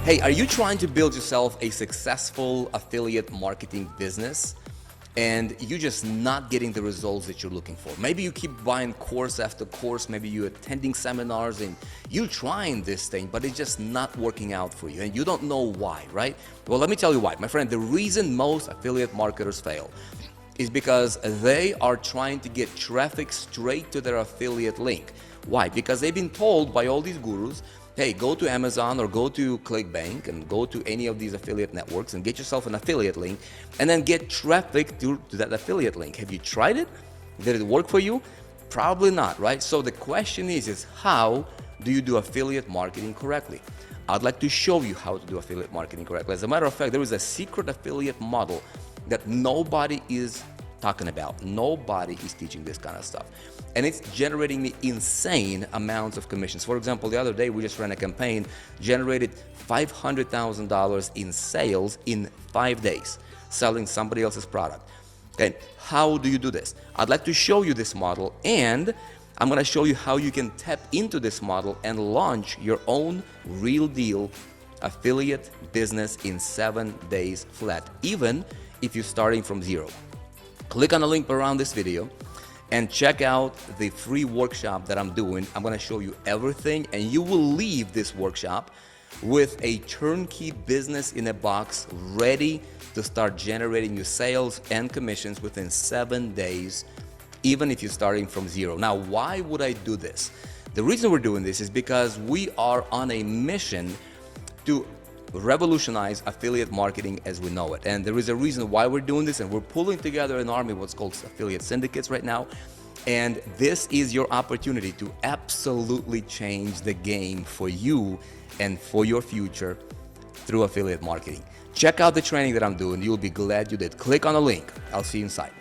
Hey, are you trying to build yourself a successful affiliate marketing business and you're just not getting the results that you're looking for? Maybe you keep buying course after course, maybe you're attending seminars and you're trying this thing, but it's just not working out for you and you don't know why, right? Well, let me tell you why. My friend, the reason most affiliate marketers fail is because they are trying to get traffic straight to their affiliate link. Why? Because they've been told by all these gurus, hey, go to Amazon or go to ClickBank and go to any of these affiliate networks and get yourself an affiliate link and then get traffic to that affiliate link. Have you tried it? Did it work for you? Probably not, right? So the question is how do you do affiliate marketing correctly? I'd like to show you how to do affiliate marketing correctly. As a matter of fact, there is a secret affiliate model that nobody is talking about. Nobody is teaching this kind of stuff. And it's generating me insane amounts of commissions. For example, the other day we just ran a campaign, generated $500,000 in sales in 5 days, selling somebody else's product. Okay, how do you do this? I'd like to show you this model, and I'm gonna show you how you can tap into this model and launch your own real deal affiliate business in 7 days flat, even if you're starting from zero. Click on the link around this video and check out the free workshop that I'm doing. I'm gonna show you everything and you will leave this workshop with a turnkey business in a box ready to start generating your sales and commissions within 7 days, even if you're starting from zero. Now, why would I do this? The reason we're doing this is because we are on a mission to revolutionize affiliate marketing as we know it. And there is a reason why we're doing this, and we're pulling together an army of what's called affiliate syndicates right now. And this is your opportunity to absolutely change the game for you and for your future through affiliate marketing. Check out the training that I'm doing. You'll be glad you did. Click on the link. I'll see you inside.